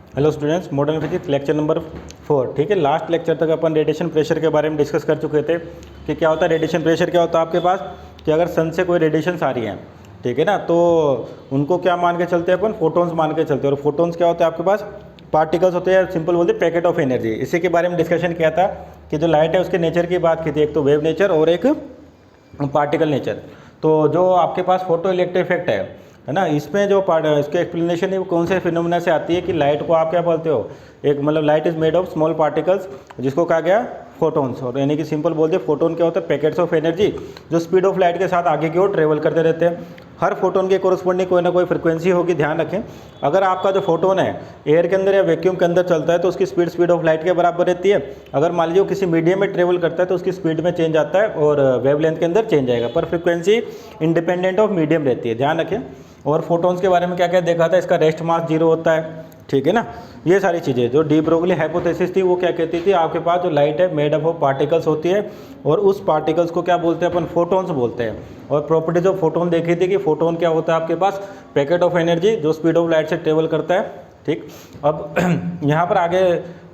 Hello students, modern physics lecture number 4। ठीक है, last lecture तक अपन रेडिएशन प्रेशर के बारे में डिस्कस कर चुके थे कि क्या होता है रेडिएशन प्रेशर। क्या होता है आपके पास कि अगर सन से कोई रेडिएशंस आ रही हैं, ठीक है ना, तो उनको क्या मान के चलते हैं अपन, फोटोन्स मान के चलते हैं। और फोटोन्स क्या होता है आपके पास, पार्टिकल्स होते हैं, सिंपल बोलते हैं पैकेट ऑफ एनर्जी। इसी के बारे में डिस्कशन किया था कि जो लाइट है उसके नेचर की बात की थी, एक तो वेव नेचर और एक पार्टिकल नेचर। तो जो आपके पास फोटो इलेक्ट्रिक इफेक्ट है ना, इसमें जो पार्ट इसके एक्सप्लेनेशन है वो कौन से फिनोमेना से आती है कि लाइट को आप क्या बोलते हो, एक मतलब light is made of small particles, जिसको कहा गया फोटोन्स। और यानी कि सिंपल बोलते हैं फोटोन क्या होता है, पैकेट्स ऑफ एनर्जी जो स्पीड ऑफ लाइट के साथ आगे की ओर ट्रेवल करते रहते हैं। हर फोटोन के कोरस्पॉन्डिंग कोई ना कोई फ्रिक्वेंसी होगी, ध्यान रखें। अगर आपका जो फोटोन है एयर के अंदर या वैक्यूम के अंदर चलता है तो उसकी स्पीड ऑफ लाइट के बराबर रहती है। अगर मान लीजिए किसी मीडियम में ट्रेवल करता है तो उसकी स्पीड में चेंज आता है और वेवलेंथ के अंदर चेंज आएगा, पर फ्रिक्वेंसी इंडिपेंडेंट ऑफ मीडियम रहती है, ध्यान रखें। और फोटोन्स के बारे में क्या क्या देखा था, इसका रेस्ट मास 0 होता है, ठीक है ना। ये सारी चीज़ें जो डी ब्रोगली हाइपोथेसिस थी वो क्या कहती थी, आपके पास जो लाइट है मेड अप ऑफ पार्टिकल्स होती है और उस पार्टिकल्स को क्या बोलते हैं अपन, फोटोन्स बोलते हैं। और प्रॉपर्टीज ऑफ फोटोन देखी थी कि फोटोन क्या होता है आपके पास, पैकेट ऑफ एनर्जी जो स्पीड ऑफ लाइट से ट्रेवल करता है, ठीक। अब यहाँ पर आगे,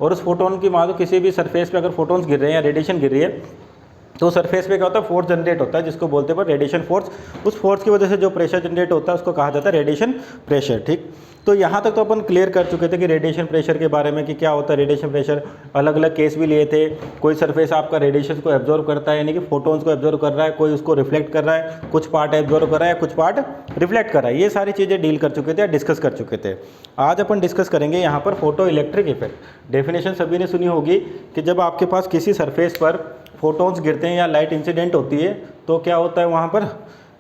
और उस फोटोन की मान लो किसी भी सरफेस पे अगर फोटोन्स गिर रहे हैं या रेडिएशन गिर रही है तो सरफेस पे क्या होता है, फोर्स जनरेट होता है, जिसको बोलते हैं रेडिएशन फोर्स। उस फोर्स की वजह से जो प्रेशर जनरेट होता है उसको कहा जाता है रेडिएशन प्रेशर, ठीक। तो यहाँ तक तो अपन क्लियर कर चुके थे कि रेडिएशन प्रेशर के बारे में कि क्या होता है रेडिएशन प्रेशर। अलग अलग केस भी लिए थे, कोई सरफेस आपका रेडिएशन को एब्जॉर्व करता है यानी कि फोटोन्स को एब्जॉर्व कर रहा है, कोई उसको रिफ्लेक्ट कर रहा है, कुछ पार्ट एब्जॉर्व कर रहा है, कुछ पार्ट रिफ्लेक्ट कर रहा है। ये सारी चीज़ें डील कर चुके थे, डिस्कस कर चुके थे। आज अपन डिस्कस करेंगे यहाँ पर फोटो इलेक्ट्रिक इफेक्ट। डेफिनेशन सभी ने सुनी होगी कि जब आपके पास किसी सरफेस पर फोटोन्स गिरते हैं या लाइट इंसिडेंट होती है तो क्या होता है, वहाँ पर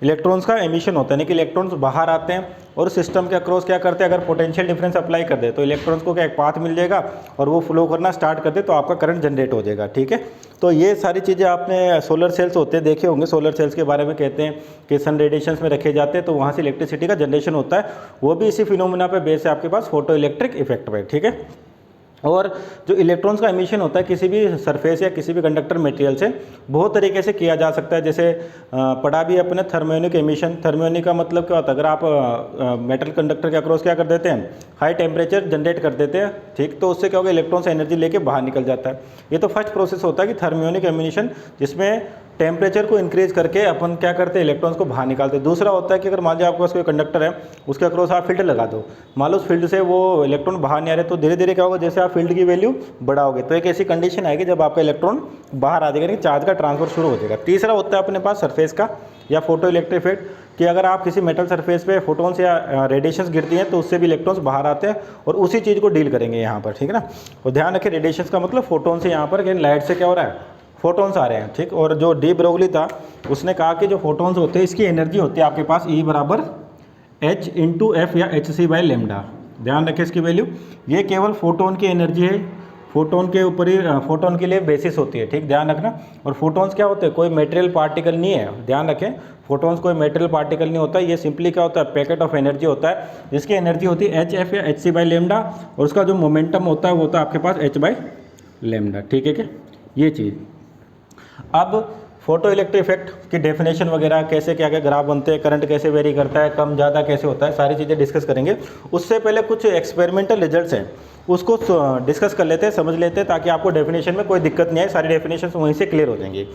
इलेक्ट्रॉन्स का एमिशन होता है, यानी कि इलेक्ट्रॉन्स बाहर आते हैं और सिस्टम के अक्रॉस क्या करते हैं, अगर पोटेंशियल डिफरेंस अप्लाई कर दे तो इलेक्ट्रॉन्स को क्या एक पाथ मिल जाएगा और वो फ्लो करना स्टार्ट कर दे तो आपका करंट जनरेट हो जाएगा, ठीक है। तो ये सारी चीज़ें आपने सोलर सेल्स होते हैं देखे होंगे, सोलर सेल्स के बारे में कहते हैं कि सन रेडिएशंस में रखे जाते हैं तो वहाँ से इलेक्ट्रिसिटी का जनरेशन होता है, वो भी इसी फिनोमेना पे बेस है आपके पास फोटो इलेक्ट्रिक इफेक्ट पे, ठीक है। और जो इलेक्ट्रॉन्स का एमिशन होता है किसी भी सरफेस या किसी भी कंडक्टर मटेरियल से बहुत तरीके से किया जा सकता है। जैसे पढ़ा भी अपने थर्मियोनिक एमिशन। थर्मियोनिक का मतलब क्या होता है, अगर आप मेटल कंडक्टर के अक्रॉस क्या कर देते हैं, हाई टेम्परेचर जनरेट कर देते हैं, ठीक, तो उससे क्या होगा, इलेक्ट्रॉन्स एनर्जी लेके बाहर निकल जाता है। ये तो फर्स्ट प्रोसेस होता है कि थर्मियोनिक एमिशन, जिसमें टेम्परेचर को इंक्रीज करके अपन क्या करते हैं, इलेक्ट्रॉन्स को बाहर निकालते हैं। दूसरा होता है कि अगर मान लीजिए आपके पास कोई कंडक्टर है, उसके अक्रॉस आप फील्ड लगा दो, मान लो उस फील्ड से वो इलेक्ट्रॉन बाहर नहीं आ रहे तो धीरे धीरे क्या होगा, जैसे आप फील्ड की वैल्यू बढ़ाओगे तो एक ऐसी कंडीशन आएगी जब आपका इलेक्ट्रॉन बाहर आ जाएगा, चार्ज का ट्रांसफर शुरू हो जाएगा। तीसरा होता है अपने पास सरफेस का या फोटो इलेक्ट्रिक इफेक्ट, कि अगर आप किसी मेटल सरफेस पे फोटोन्स या रेडिएशंस गिरती हैं तो उससे भी इलेक्ट्रॉन्स बाहर आते हैं और उसी चीज़ को डील करेंगे यहाँ पर, ठीक है ना। और ध्यान रखें रेडिएशंस का मतलब फोटोन से, यहाँ पर लाइट से क्या हो रहा है, फोटोन्स आ रहे हैं, ठीक। और जो डी ब्रोगली था उसने कहा कि जो फोटोन्स होते हैं इसकी एनर्जी होती है आपके पास E बराबर H इंटू एफ या HC बाई लेमडा। ध्यान रखें इसकी वैल्यू, ये केवल फोटोन की एनर्जी है, फोटोन के ऊपर ही फोटोन के लिए बेसिस होती है, ठीक, ध्यान रखना। और फोटोन्स क्या होते हैं, कोई मेटेरियल पार्टिकल नहीं है, ध्यान रखें। फोटोन्स कोई मेटेरियल पार्टिकल नहीं होता, ये सिंपली क्या होता है, पैकेट ऑफ एनर्जी होता है जिसकी एनर्जी होती है HF या HC बाई लेमडा और उसका जो मोमेंटम होता है वो होता है आपके पास H बाई लेमडा, ठीक है क्या, ये चीज़। अब फोटो इलेक्ट्रिक इफेक्ट की डेफिनेशन वगैरह कैसे क्या क्या ग्राफ बनते हैं, करंट कैसे वेरी करता है, कम ज़्यादा कैसे होता है, सारी चीज़ें डिस्कस करेंगे। उससे पहले कुछ एक्सपेरिमेंटल रिजल्ट्स हैं उसको डिस्कस कर लेते हैं, समझ लेते हैं, ताकि आपको डेफिनेशन में कोई दिक्कत नहीं आए, सारी डेफिनेशन वहीं से क्लियर हो जाएंगी।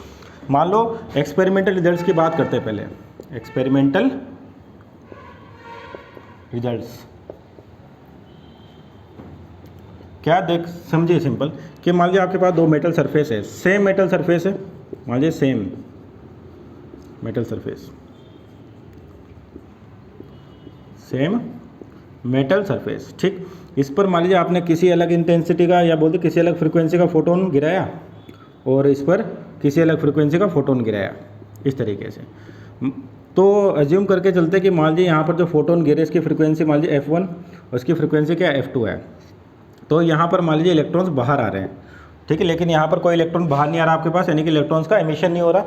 मान लो एक्सपेरिमेंटल रिजल्ट्स की बात करते हैं पहले। एक्सपेरिमेंटल रिजल्ट्स क्या देख समझिए, सिंपल कि मान लीजिए आपके पास दो मेटल सरफेस है, सेम मेटल सरफेस है, मान लीजिए same metal surface, same metal surface, ठीक। इस पर मान लीजिए आपने किसी अलग इंटेंसिटी का या बोलते किसी अलग फ्रीक्वेंसी का फोटोन गिराया और इस पर किसी अलग फ्रीक्वेंसी का फोटोन गिराया, इस तरीके से। तो अज्यूम करके चलते कि मान लीजिए यहाँ पर जो फोटोन गिरे इसकी फ्रीक्वेंसी मान लीजिए F1 और इसकी फ्रीक्वेंसी क्या F2 है। तो यहाँ पर मान लीजिए इलेक्ट्रॉन्स बाहर आ रहे हैं, ठीक है, लेकिन यहाँ पर कोई इलेक्ट्रॉन बाहर नहीं आ रहा आपके पास, यानी कि इलेक्ट्रॉन्स का एमिशन नहीं हो रहा।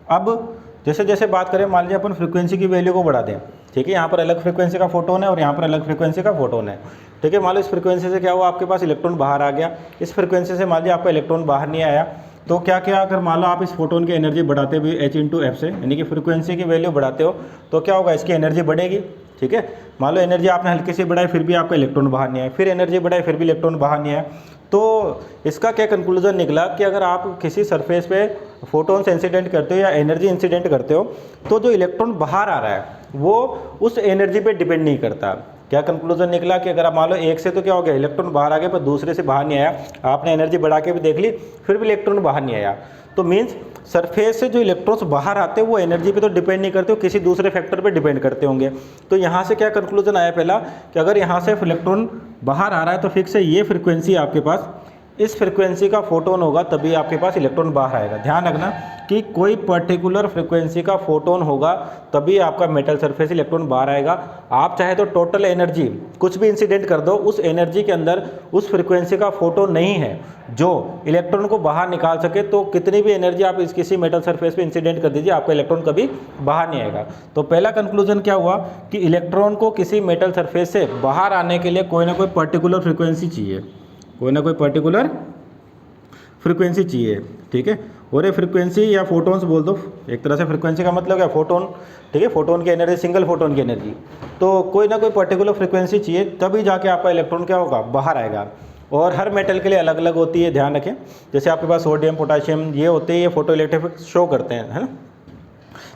अब जैसे जैसे बात करें, मान लीजिए अपन फ्रीक्वेंसी की वैल्यू को बढ़ा दें, ठीक है, यहाँ पर अलग फ्रीक्वेंसी का फोटोन है और यहाँ पर अलग फ्रीक्वेंसी का फोटोन है, ठीक है। मान लो इस फ्रीक्वेंसी से क्या हुआ, आपके पास इलेक्ट्रॉन बाहर आ गया, इस फ्रीक्वेंसी से मान लीजिए आपका इलेक्ट्रॉन बाहर नहीं आया, तो क्या क्या अगर मान लो आप इस फोटोन की एनर्जी बढ़ाते हुए H इंटू एफ से, यानी कि फ्रीक्वेंसी की वैल्यू बढ़ाते हो, तो क्या होगा, इसकी एनर्जी बढ़ेगी, ठीक है। मान लो एनर्जी आपने हल्की सी बढ़ाई फिर भी आपका इलेक्ट्रॉन बाहर नहीं आया, फिर एनर्जी बढ़ाई फिर भी इलेक्ट्रॉन बाहर नहीं आया। तो इसका क्या कंक्लूजन निकला कि अगर आप किसी सरफेस पे फोटोन्स इंसिडेंट करते हो या एनर्जी इंसिडेंट करते हो तो जो इलेक्ट्रॉन बाहर आ रहा है वो उस एनर्जी पे डिपेंड नहीं करता। क्या कंक्लूजन निकला कि अगर आप मान लो एक से तो क्या हो गया, इलेक्ट्रॉन बाहर आ गया, पर दूसरे से बाहर नहीं आया, आपने एनर्जी बढ़ा के भी देख ली फिर भी इलेक्ट्रॉन बाहर नहीं आया। तो मीन्स सरफेस से जो इलेक्ट्रॉन्स बाहर आते हैं वो एनर्जी पे तो डिपेंड नहीं करते, वो किसी दूसरे फैक्टर पे डिपेंड करते होंगे। तो यहाँ से क्या कंक्लूजन आया पहला कि अगर यहाँ से इलेक्ट्रॉन बाहर आ रहा है तो फिक्स है ये फ्रिक्वेंसी आपके पास, इस फ्रिक्वेंसी का फोटोन होगा तभी आपके पास इलेक्ट्रॉन बाहर आएगा। ध्यान रखना कि कोई पर्टिकुलर फ्रिक्वेंसी का फोटोन होगा तभी आपका मेटल सरफेस इलेक्ट्रॉन बाहर आएगा। आप चाहे तो टोटल एनर्जी कुछ भी इंसिडेंट कर दो, उस एनर्जी के अंदर उस फ्रिक्वेंसी का फोटोन नहीं है जो इलेक्ट्रॉन को बाहर निकाल सके, तो कितनी भी एनर्जी आप इस किसी मेटल सरफेस पे इंसिडेंट कर दीजिए आपका इलेक्ट्रॉन कभी बाहर नहीं आएगा। तो पहला कंक्लूजन क्या हुआ कि इलेक्ट्रॉन को किसी मेटल सरफेस से बाहर आने के लिए कोई ना कोई पर्टिकुलर फ्रिक्वेंसी चाहिए, कोई ना कोई पर्टिकुलर फ्रिक्वेंसी चाहिए, ठीक है। और ये फ्रिक्वेंसी या फोटोन्स बोल दो, एक तरह से फ्रिक्वेंसी का मतलब क्या, फोटोन, ठीक है। फोटोन की एनर्जी सिंगल फोटोन की एनर्जी, तो कोई ना कोई पर्टिकुलर फ्रिक्वेंसी चाहिए तभी जाके आपका इलेक्ट्रॉन क्या होगा, बाहर आएगा। और हर मेटल के लिए अलग अलग होती है, ध्यान रखें। जैसे आपके पास सोडियम पोटाशियम ये होते हैं, ये फोटो इलेक्ट्रिक शो करते हैं, है ना।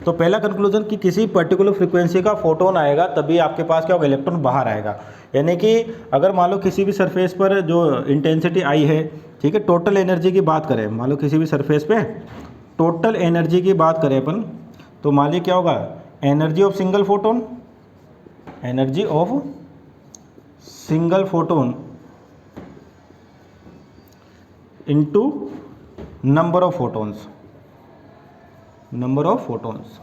तो पहला कंक्लूजन कि किसी पर्टिकुलर फ्रिक्वेंसी का फोटोन आएगा तभी आपके पास क्या होगा, इलेक्ट्रॉन बाहर आएगा। यानी कि अगर मान लो किसी भी सरफेस पर जो इंटेंसिटी आई है, ठीक है, टोटल एनर्जी की बात करें, मान लो किसी भी सरफेस पे टोटल एनर्जी की बात करें अपन, तो मान लीजिए क्या होगा, energy of single photon, energy of single photon into number of photons, number of photons,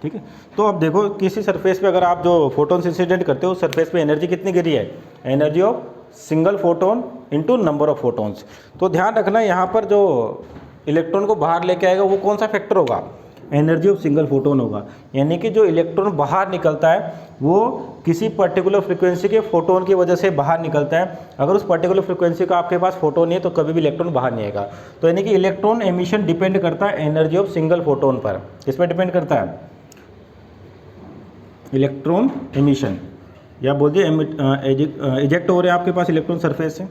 ठीक है। तो अब देखो किसी सरफेस पे अगर आप जो फोटोन्स इंसिडेंट करते हो उस सरफेस पे एनर्जी कितनी गिरी है, energy of single photon into number of photons. तो ध्यान रखना यहाँ पर जो इलेक्ट्रॉन को बाहर लेके आएगा वो कौन सा फैक्टर होगा, एनर्जी ऑफ सिंगल फोटोन होगा। यानी कि जो इलेक्ट्रॉन बाहर निकलता है वो किसी पर्टिकुलर फ्रिक्वेंसी के फोटोन की वजह से बाहर निकलता है। अगर उस पर्टिकुलर फ्रिक्वेंसी का आपके पास फोटोन नहीं है तो कभी भी इलेक्ट्रॉन बाहर नहीं आएगा। तो यानी कि इलेक्ट्रॉन एमिशन डिपेंड करता है एनर्जी ऑफ सिंगल फोटोन पर। किस पर डिपेंड करता है, इलेक्ट्रॉन एमिशन, या बोलिए इजेक्ट हो रहे हैं आपके पास इलेक्ट्रॉन सरफेस से,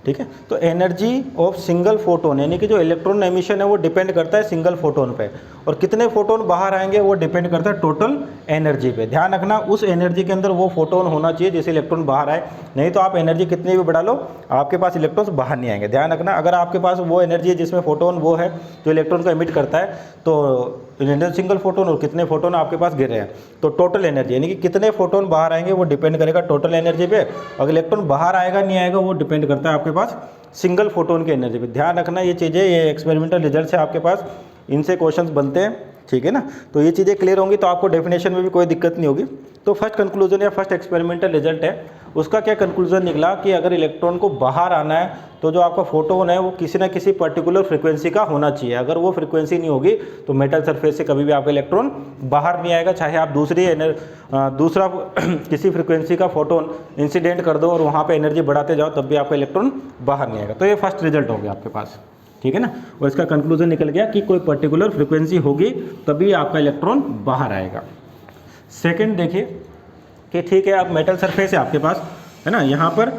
ठीक है। तो एनर्जी ऑफ सिंगल फोटोन यानी कि जो इलेक्ट्रॉन एमिशन है वो डिपेंड करता है सिंगल फोटोन पे, और कितने फोटोन बाहर आएंगे वो डिपेंड करता है टोटल एनर्जी पे। ध्यान रखना उस एनर्जी के अंदर वो फोटोन होना चाहिए जिससे इलेक्ट्रॉन बाहर आए, नहीं तो आप एनर्जी कितनी भी बढ़ा लो आपके पास इलेक्ट्रॉन्स बाहर नहीं आएंगे। ध्यान रखना अगर आपके पास वो एनर्जी है जिसमें फोटोन वो है जो इलेक्ट्रॉन को एमिट करता है, तो सिंगल फोटोन और कितने फोटोन आपके पास गिर रहे हैं, तो टोटल एनर्जी यानी कि कितने फोटोन बाहर आएंगे वो डिपेंड करेगा टोटल एनर्जी पे। अगर इलेक्ट्रॉन बाहर आएगा नहीं आएगा वो डिपेंड करता है आपके पास सिंगल फोटोन की एनर्जी पे। ध्यान रखना ये चीज़ें, ये एक्सपेरिमेंटल रिजल्ट है आपके पास, इनसे क्वेश्चंस बनते हैं, ठीक है ना। तो ये चीज़ें क्लियर होंगी तो आपको डेफिनेशन में भी कोई दिक्कत नहीं होगी। तो फर्स्ट कंक्लूजन या फर्स्ट एक्सपेरिमेंटल रिजल्ट है उसका क्या कंक्लूजन निकला कि अगर इलेक्ट्रॉन को बाहर आना है तो जो आपका फोटोन है वो किसी ना किसी पर्टिकुलर फ्रिक्वेंसी का होना चाहिए। अगर वो फ्रिक्वेंसी नहीं होगी तो मेटल सरफेस से कभी भी आपका इलेक्ट्रॉन बाहर नहीं आएगा, चाहे आप दूसरा किसी फ्रिक्वेंसी का फोटोन इंसिडेंट कर दो और वहाँ पे एनर्जी बढ़ाते जाओ तब भी आपका इलेक्ट्रॉन बाहर नहीं आएगा। तो ये फर्स्ट रिजल्ट हो गया आपके पास, ठीक है ना। और इसका कंक्लूजन निकल गया कि कोई पर्टिकुलर फ्रिक्वेंसी होगी तभी आपका इलेक्ट्रॉन बाहर आएगा। सेकंड देखिए कि ठीक है अब मेटल सरफेस है आपके पास, है ना, यहाँ पर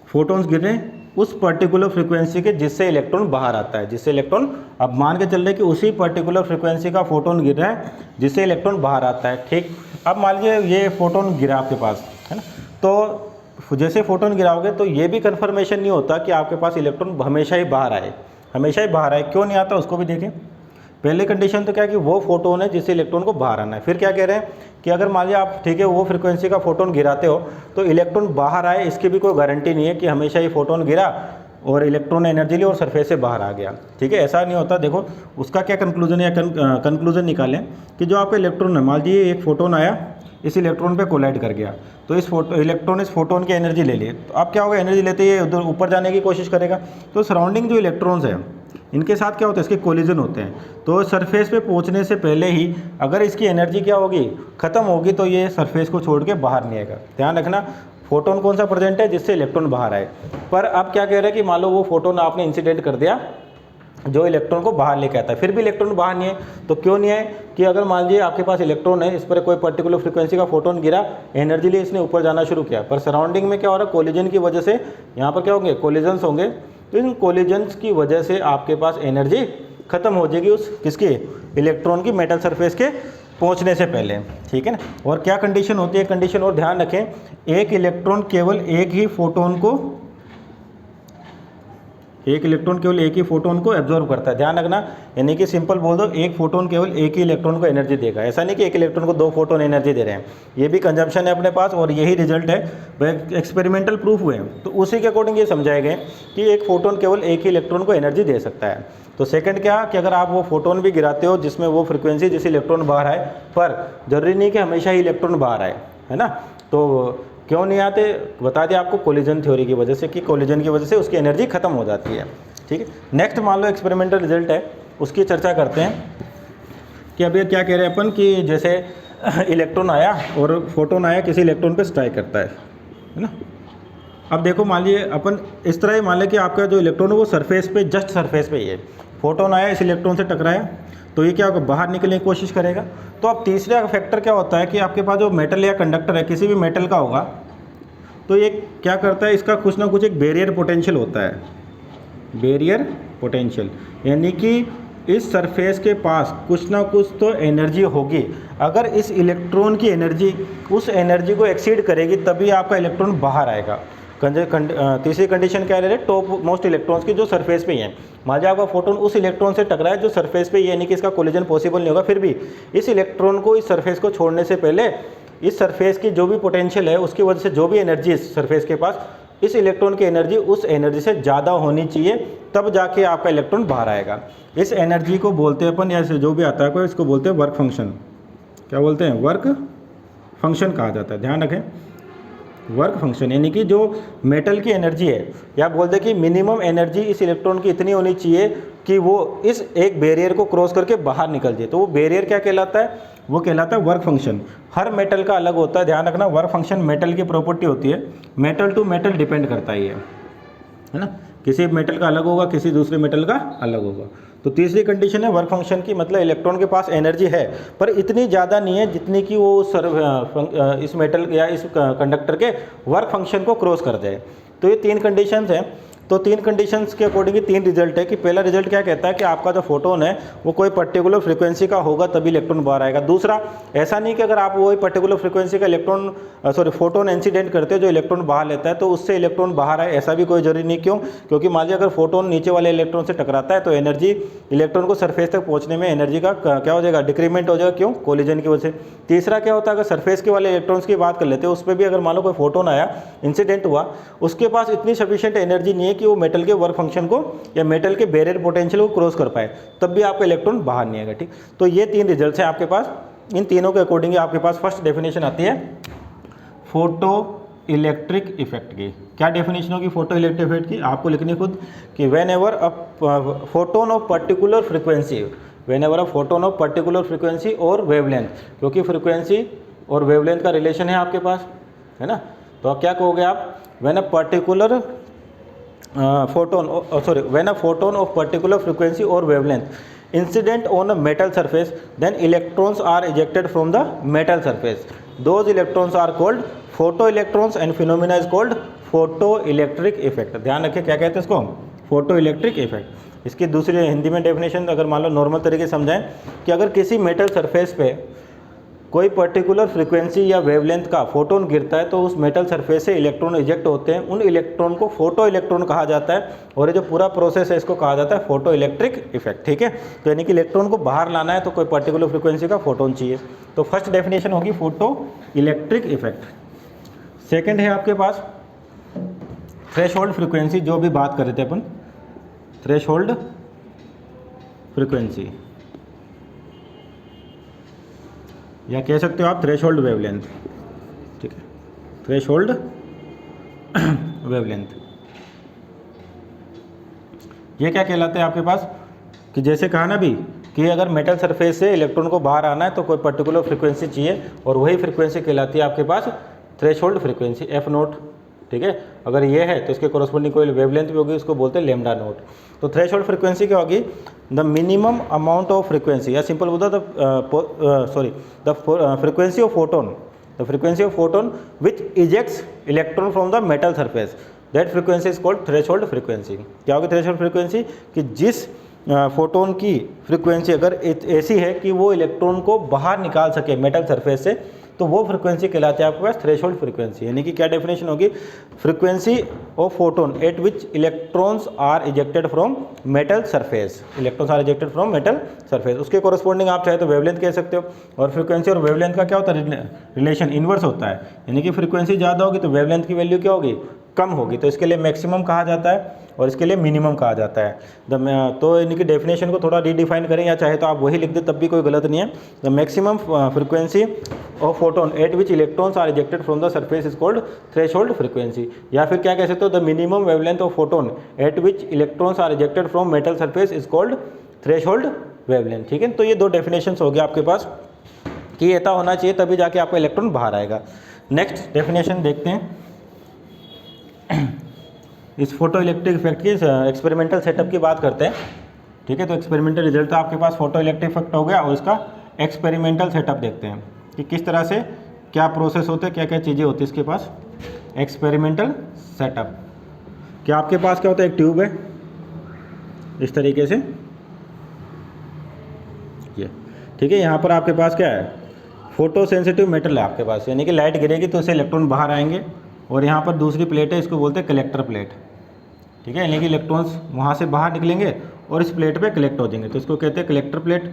फोटोन्स गिर रहे हैं उस पर्टिकुलर फ्रिक्वेंसी के जिससे इलेक्ट्रॉन बाहर आता है, जिससे इलेक्ट्रॉन, अब मान के चल रहे कि उसी पर्टिकुलर फ्रिक्वेंसी का फोटोन गिर रहा है जिससे इलेक्ट्रॉन बाहर आता है, ठीक। अब मान लीजिए ये फोटोन गिरा आपके पास, है ना, तो जैसे फोटोन गिराओगे तो ये भी कन्फर्मेशन नहीं होता कि आपके पास इलेक्ट्रॉन हमेशा ही बाहर आए, हमेशा ही बाहर आए। क्यों नहीं आता उसको भी देखें। पहले कंडीशन तो क्या है कि वो फोटोन है जिससे इलेक्ट्रॉन को बाहर आना है। फिर क्या कह रहे हैं कि अगर मान लीजिए आप, ठीक है, वो फ्रिक्वेंसी का फोटोन गिराते हो तो इलेक्ट्रॉन बाहर आए, इसकी भी कोई गारंटी नहीं है कि हमेशा ही फोटोन गिरा और इलेक्ट्रॉन एनर्जी ली और सरफेस से बाहर आ गया, ठीक है, ऐसा नहीं होता। देखो उसका क्या कंक्लूजन है, कंक्लूजन निकालें कि जो आपका इलेक्ट्रॉन है, मान लीजिए एक फोटोन आया इस इलेक्ट्रॉन पे कोलाइड कर गया, तो इस इलेक्ट्रॉन इस फोटोन की एनर्जी ले लिए, तो अब क्या होगा, एनर्जी लेते ही उधर ऊपर जाने की कोशिश करेगा, तो सराउंडिंग जो इलेक्ट्रॉन्स हैं इनके साथ क्या होता है, इसके कोलिजन होते हैं। तो सरफेस पे पहुंचने से पहले ही अगर इसकी एनर्जी क्या होगी, ख़त्म होगी, तो ये सरफेस को छोड़ के बाहर नहीं आएगा। ध्यान रखना फोटोन कौन सा प्रेजेंट है, जिससे इलेक्ट्रॉन बाहर आए। पर अब क्या कह रहे हैं कि मान लो वो फोटोन आपने इंसिडेंट कर दिया जो इलेक्ट्रॉन को बाहर लेके आता है। फिर भी इलेक्ट्रॉन बाहर नहीं है, तो क्यों नहीं है कि अगर मान लीजिए आपके पास इलेक्ट्रॉन है, इस पर कोई पर्टिकुलर फ्रीक्वेंसी का फोटोन गिरा, एनर्जी लिए इसने ऊपर जाना शुरू किया, पर सराउंडिंग में क्या हो रहा है, कोलिजन की वजह से यहाँ पर क्या होंगे, कोलिजन्स होंगे, तो इन कोलिजन्स की वजह से आपके पास एनर्जी खत्म हो जाएगी उस किसकी, इलेक्ट्रॉन की मेटल सरफेस के पहुंचने से पहले, ठीक है ना। और क्या कंडीशन होती है, कंडीशन और ध्यान रखें, एक इलेक्ट्रॉन केवल एक ही फोटोन को एब्जॉर्व करता है, ध्यान रखना। यानी कि सिंपल बोल दो, एक फोटोन केवल एक ही इलेक्ट्रॉन को एनर्जी देगा, ऐसा नहीं कि एक इलेक्ट्रॉन को 2 फोटोन एनर्जी दे रहे हैं, ये भी कंजम्पशन है अपने पास, और यही रिजल्ट है, वह एक्सपेरिमेंटल प्रूफ हुए हैं। तो उसी के अकॉर्डिंग ये समझाए गए कि एक फोटोन केवल एक ही इलेक्ट्रॉन को एनर्जी दे सकता है। तो सेकंड क्या कि अगर आप वो फोटोन भी गिराते हो जिसमें वो फ्रीक्वेंसी जिस इलेक्ट्रॉन बाहर आए, पर जरूरी नहीं कि हमेशा ही इलेक्ट्रॉन बाहर आए, है ना। तो क्यों नहीं आते, बता दिया आपको, कोलिजन थ्योरी की वजह से, कि कोलिजन की वजह से उसकी एनर्जी खत्म हो जाती है, ठीक है। नेक्स्ट मान लो एक्सपेरिमेंटल रिजल्ट है, उसकी चर्चा करते हैं कि अब ये क्या कह रहे हैं अपन कि जैसे इलेक्ट्रॉन आया और फोटोन आया, किसी इलेक्ट्रॉन पे स्ट्राइक करता है ना। अब देखो मान लीजिए अपन इस तरह ही मान लें कि आपका जो इलेक्ट्रॉन है वो सरफेस पे, जस्ट सरफेस पे ही है, फोटोन आया, इस इलेक्ट्रॉन से टकराया, तो ये क्या होगा, बाहर निकलने की कोशिश करेगा। तो अब तीसरा फैक्टर क्या होता है कि आपके पास जो मेटल या कंडक्टर है, किसी भी मेटल का होगा, तो ये क्या करता है, इसका कुछ ना कुछ एक बैरियर पोटेंशियल होता है, बैरियर पोटेंशियल, यानी कि इस सरफेस के पास कुछ ना कुछ तो एनर्जी होगी। अगर इस इलेक्ट्रॉन की एनर्जी उस एनर्जी को एक्सीड करेगी तभी आपका इलेक्ट्रॉन बाहर आएगा। तीसरी कंडीशन क्या है, टॉप मोस्ट इलेक्ट्रॉन्स की जो सरफेस पे ही है। मान लीजिए आपका फोटोन उस इलेक्ट्रॉन से टकराए जो सरफेस पे ही है, यानी कि इसका कोलिजन पॉसिबल नहीं होगा, फिर भी इस इलेक्ट्रॉन को इस सरफेस को छोड़ने से पहले इस सरफेस की जो भी पोटेंशियल है उसकी वजह से जो भी एनर्जी इस सरफेस के पास, इस इलेक्ट्रॉन की एनर्जी उस एनर्जी से ज़्यादा होनी चाहिए, तब जाके आपका इलेक्ट्रॉन बाहर आएगा। इस एनर्जी को बोलते हैं अपन, या जो भी आता है कोई, इसको बोलते हैं वर्क फंक्शन। क्या बोलते हैं, वर्क फंक्शन कहा जाता है, ध्यान रखें, वर्क फंक्शन, यानी कि जो मेटल की एनर्जी है, या बोल दे कि मिनिमम एनर्जी इस इलेक्ट्रॉन की इतनी होनी चाहिए कि वो इस एक बैरियर को क्रॉस करके बाहर निकल जाए, तो वो बैरियर क्या कहलाता है, वो कहलाता है वर्क फंक्शन। हर मेटल का अलग होता है, ध्यान रखना, वर्क फंक्शन मेटल की प्रॉपर्टी होती है, मेटल टू मेटल डिपेंड करता ही है ना। किसी मेटल का अलग होगा, किसी दूसरे मेटल का अलग होगा। तो तीसरी कंडीशन है वर्क फंक्शन की, मतलब इलेक्ट्रॉन के पास एनर्जी है पर इतनी ज़्यादा नहीं है जितनी कि वो इस मेटल या इस कंडक्टर के वर्क फंक्शन को क्रॉस कर जाए। तो ये 3 कंडीशंस हैं। तो 3 कंडीशंस के अकॉर्डिंग 3 रिजल्ट है कि पहला रिजल्ट क्या कहता है कि आपका जो फोटोन है वो कोई पर्टिकुलर फ्रीक्वेंसी का होगा तभी इलेक्ट्रॉन बाहर आएगा। दूसरा, ऐसा नहीं कि अगर आप वही पर्टिकुलर फ्रीक्वेंसी का फोटोन इंसिडेंट करते हो जो इलेक्ट्रॉन बाहर लेता है तो उससे इलेक्ट्रॉन बाहर आए, ऐसा भी कोई जरूरी नहीं। क्यों? क्योंकि मान लीजिए अगर फोटोन नीचे वाले इलेक्ट्रॉन से टकराता है तो एनर्जी इलेक्ट्रॉन को सरफेस तक पहुँचने में एनर्जी का क्या हो जाएगा, डिक्रीमेंट हो जाएगा। क्यों? कोलिजन की वजह से। तीसरा क्या होता है, अगर सरफेस के वाले इलेक्ट्रॉन्स की बात कर लेते हैं उस पर भी अगर मान लो कोई फोटोन आया, इंसिडेंट हुआ, उसके पास इतनी सफिशिएंट एनर्जी नहीं है कि वो मेटल के वर्क फंक्शन को या मेटल के बैरियर पोटेंशियल को क्रॉस कर पाए, तब भी आपका इलेक्ट्रॉन बाहर नहीं आएगा। ठीक, तो ये 3 रिजल्ट्स हैं आपके पास। इन तीनों के अकॉर्डिंग आपके पास फर्स्ट डेफिनेशन आती है फोटो इलेक्ट्रिक इफेक्ट की। क्या डेफिनेशन होगी फोटो इलेक्ट्रिक इफेक्ट की? आपको लिखनी खुद कि when ever a photon of particular frequency, when ever a photon of particular frequency और वेवलेंथ, क्योंकि फ्रीक्वेंसी और वेवलेंथ का रिलेशन है आपके पास, है ना। तो क्या कहोगे आप, when a particular when a photon of particular frequency or wavelength incident on a metal surface, then electrons are ejected from the metal surface. Those electrons are called photoelectrons and phenomena is called photoelectric effect. ध्यान रखिए क्या कहते हैं इसको, photoelectric effect. इसकी दूसरी हिंदी में definition अगर मान लो नॉर्मल तरीके से समझाएं कि अगर किसी मेटल सरफेस पे कोई पर्टिकुलर फ्रीक्वेंसी या वेवलेंथ का फोटोन गिरता है तो उस मेटल सरफेस से इलेक्ट्रॉन इजेक्ट होते हैं, उन इलेक्ट्रॉन को फोटो इलेक्ट्रॉन कहा जाता है। और ये जो पूरा प्रोसेस है इसको कहा जाता है फोटो इलेक्ट्रिक इफेक्ट। ठीक है, तो यानी कि इलेक्ट्रॉन को बाहर लाना है तो कोई पर्टिकुलर फ्रीक्वेंसी का फोटोन चाहिए। तो फर्स्ट डेफिनेशन होगी फोटो इलेक्ट्रिक इफेक्ट। सेकेंड है आपके पास थ्रेशोल्ड फ्रीक्वेंसी, जो भी बात कर रहे थे अपन, थ्रेशोल्ड फ्रीक्वेंसी या कह सकते हो आप थ्रेशोल्ड वेवलेंथ। ठीक है, थ्रेशोल्ड वेवलेंथ ये क्या कहलाते हैं आपके पास कि जैसे कहा ना भी कि अगर मेटल सरफेस से इलेक्ट्रॉन को बाहर आना है तो कोई पर्टिकुलर फ्रीक्वेंसी चाहिए और वही फ्रीक्वेंसी कहलाती है आपके पास थ्रेशोल्ड फ्रीक्वेंसी F0। ठीक है। अगर ये है तो इसके कोरस्पॉन्डिंग कोई वेवलेंथ भी होगी, उसको बोलते हैं लैम्डा नोट। तो थ्रेशोल्ड फ्रीक्वेंसी क्या होगी? The minimum amount of frequency, या सिंपल बोलता the frequency of photon, the frequency of photon which ejects electron from the metal surface, that frequency is called threshold frequency. क्या होगी threshold frequency? कि जिस photon की frequency अगर ऐसी है कि वो इलेक्ट्रॉन को बाहर निकाल सके मेटल सरफेस से, तो वो फ्रीक्वेंसी कहलाती है आपके पास थ्रेशोल्ड फ्रीक्वेंसी। यानी कि क्या डेफिनेशन होगी? Frequency of photon at which electrons are ejected from metal surface, electrons are ejected from metal surface. उसके कोरस्पॉन्डिंग आप चाहे तो वेवलेंथ कह सकते हो। और फ्रीक्वेंसी और वेवलेंथ का क्या होता है? रिलेशन इन्वर्स होता है। यानी कि फ्रीक्वेंसी ज़्यादा होगी तो वेवलेंथ की वैल्यू क्या होगी? कम होगी। तो इसके लिए मैक्सिमम कहा जाता है और इसके लिए मिनिमम कहा जाता है। तो इनकी डेफिनेशन को थोड़ा रीडिफाइन करें, या चाहे तो आप वही लिख दें तब भी कोई गलत नहीं है। The maximum frequency of photon at which electrons are ejected from the surface is called threshold frequency. या फिर क्या कह सकते हो? The minimum wavelength of photon at which electrons are ejected from metal surface is called threshold wavelength. ठीक है, तो ये दो डेफिनेशंस हो गए आपके पास कि ऐसा होना चाहिए तभी जाके आपका इलेक्ट्रॉन बाहर आएगा। नेक्स्ट डेफिनेशन देखते हैं। इस फोटो इलेक्ट्रिक इफेक्ट की एक्सपेरिमेंटल सेटअप की बात करते हैं। ठीक है, तो एक्सपेरिमेंटल रिजल्ट तो आपके पास फोटो इलेक्ट्रिक इफेक्ट हो गया, और इसका एक्सपेरिमेंटल सेटअप देखते हैं कि किस तरह से क्या प्रोसेस होते हैं, क्या क्या चीज़ें होती है इसके पास। एक्सपेरिमेंटल सेटअप, क्या आपके पास क्या होता है? एक ट्यूब है इस तरीके से ये, ठीक है। यहाँ पर आपके पास क्या है? फोटो सेंसिटिव मेटल है आपके पास, यानी कि लाइट गिरेगी तो इससे इलेक्ट्रॉन बाहर आएंगे। और यहाँ पर दूसरी प्लेट है, इसको बोलते हैं कलेक्टर प्लेट। ठीक है, यानी कि इलेक्ट्रॉन्स वहाँ से बाहर निकलेंगे और इस प्लेट पे कलेक्ट हो जाएंगे, तो इसको कहते हैं कलेक्टर प्लेट।